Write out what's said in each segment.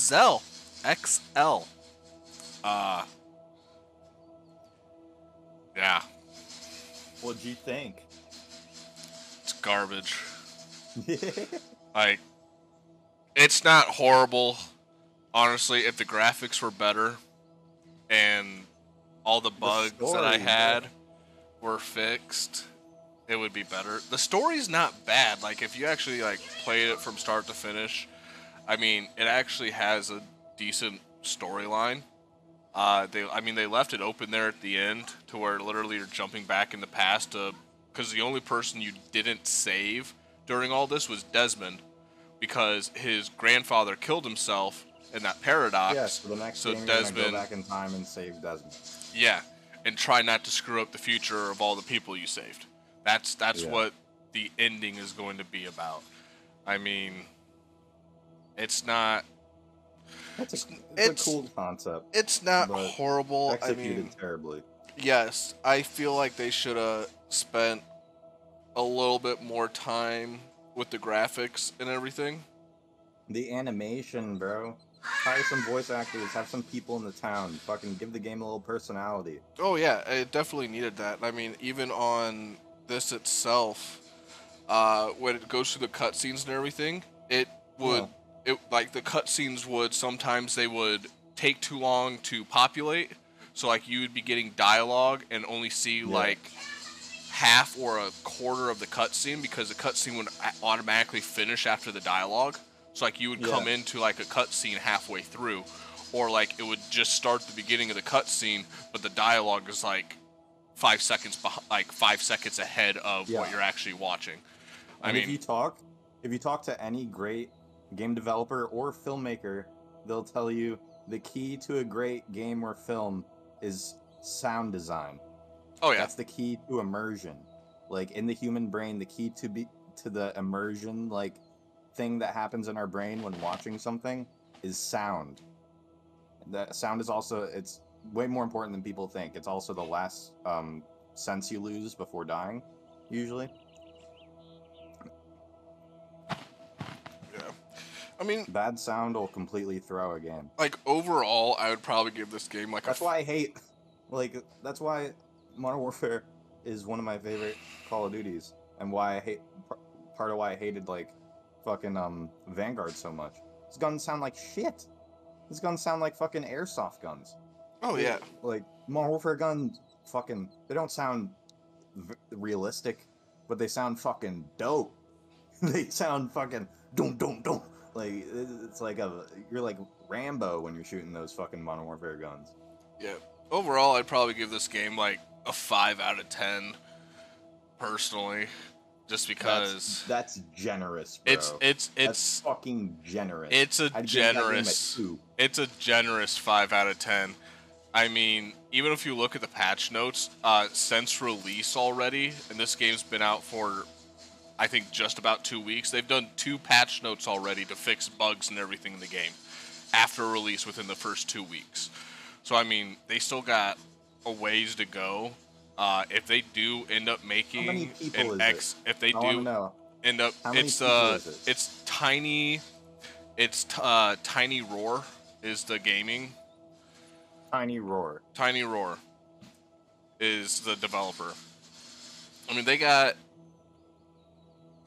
XEL. XL. Uh, yeah, What'd you think? it's garbage. Like, it's not horrible. Honestly, if the graphics were better and all the bugs that I story, had bro. were fixed, it would be better. The story's not bad. Like, if you actually like played it from start to finish, I mean, it actually has a decent storyline. They left it open there at the end to where literally you're jumping back in the past to, because the only person you didn't save during all this was Desmond, because his grandfather killed himself in that paradox. Yeah, so the next So game you're gonna Desmond, go back in time and save Desmond. yeah, and try not to screw up the future of all the people you saved. That's Yeah. what the ending is going to be about. I mean, it's not. It's a cool concept. It's not but horrible. Executed terribly. Yes, I feel like they should have spent a little bit more time with the graphics and everything. The animation, bro. Hire some voice actors, have some people in the town. Fucking give the game a little personality. Oh yeah, it definitely needed that. I mean, even on this itself, when it goes through the cutscenes and everything, it would, like the cutscenes would sometimes they would take too long to populate. So like you would be getting dialogue and only see like half or a quarter of the cutscene because the cutscene would automatically finish after the dialogue. So like you would come into like a cutscene halfway through, or like it would just start the beginning of the cutscene, but the dialogue is like 5 seconds like 5 seconds ahead of what you're actually watching. I mean, if you talk to any great game developer or filmmaker, they'll tell you the key to a great game or film is sound design. Oh yeah, that's the key to immersion. Like in the human brain, the key to the immersion like thing that happens in our brain when watching something is sound. That sound is also it's way more important than people think. It's also the last sense you lose before dying, usually. Yeah. I mean, bad sound will completely throw a game. Like overall, I would probably give this game like that's why I hate that's why Modern Warfare is one of my favorite Call of Duties, and why I hate part of why I hated like fucking Vanguard so much. These guns sound like shit. These guns sound like fucking airsoft guns. Oh yeah. Like Modern Warfare guns, they don't sound realistic, but they sound fucking dope. They sound fucking dum dum dum. Like it's like you're like Rambo when you're shooting those fucking Modern Warfare guns. Yeah. Overall, I'd probably give this game like a 5 out of 10. Personally, just because that's generous, bro. That's fucking generous. It's a generous 5 out of 10. I mean, even if you look at the patch notes, since release already, and this game's been out for, I think, just about 2 weeks, they've done 2 patch notes already to fix bugs and everything in the game after release within the first 2 weeks. So, I mean, they still got a ways to go. If they do end up making an if they do end up, it's Tiny, Tiny Roar is the gaming. Tiny Roar is the developer. I mean, they got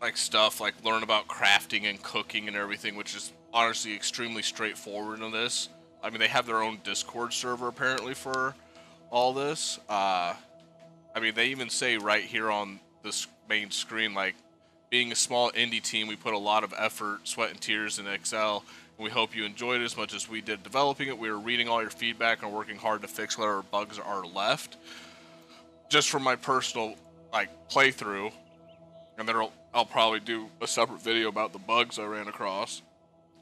like stuff like learn about crafting and cooking and everything, which is honestly extremely straightforward in this. I mean, they have their own Discord server apparently for all this. I mean, they even say right here on this main screen, like, being a small indie team, we put a lot of effort, sweat, and tears in XL, and we hope you enjoyed it as much as we did developing it. We are reading all your feedback and working hard to fix whatever bugs are left. Just from my personal, like, playthrough, and then I'll probably do a separate video about the bugs I ran across,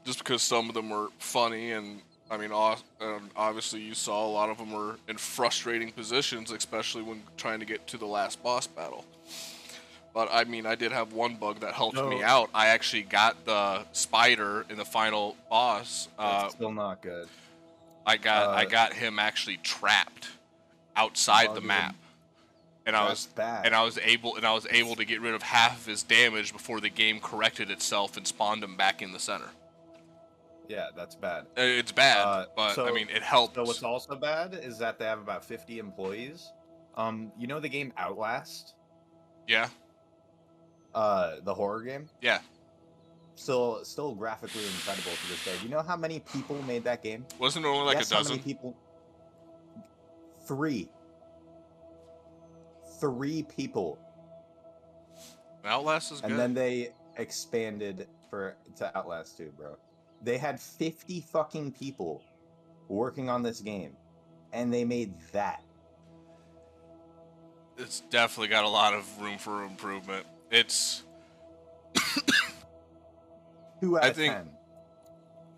just because some of them were funny, and I mean, obviously you saw a lot of them were in frustrating positions, especially when trying to get to the last boss battle. But I mean, I did have one bug that helped me out. I actually got the spider in the final boss. That's still not good. I got him actually trapped outside the map, and I was able to get rid of half of his damage before the game corrected itself and spawned him back in the center. Yeah, that's bad. It's bad, but I So mean, it helps. what's also bad is that they have about 50 employees. You know the game Outlast? Yeah, The horror game? yeah. Still graphically incredible to this day. Do you know how many people made that game? Wasn't it only like Guess a how many dozen? people? 3. 3 people. Outlast is And good. then they expanded to Outlast 2, bro. They had 50 fucking people working on this game, and they made that. It's definitely got a lot of room for improvement. It's 2 out I of think 10.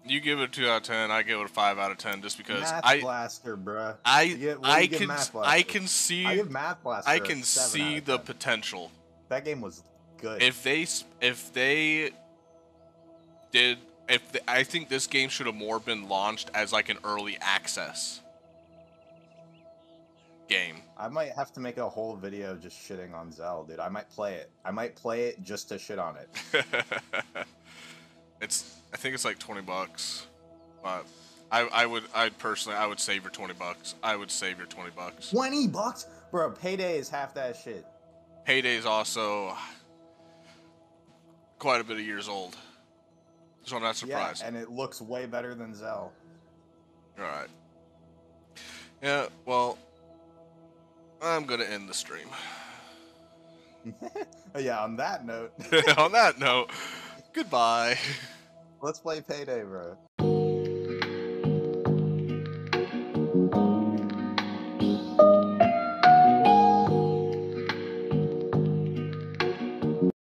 you give it a 2 out of 10. I give it a 5 out of 10 just because Math Blaster, bro. I What do you give can Math Blaster? I can see I give Math Blaster I a can 7 out see of the 10. potential. That game was good. If they did I think this game should have more been launched as like an early access game. I might have to make a whole video just shitting on Zell, dude. I might play it. I might play it just to shit on it. I think it's like $20, but I personally would save your $20. I would save your $20. $20, bro. Payday is half that shit. Payday's also quite a bit of years old, so I'm not surprised. Yeah, and it looks way better than Zell. All right. Yeah. Well, I'm gonna end the stream. Yeah. On that note. On that note, goodbye. Let's play Payday, bro.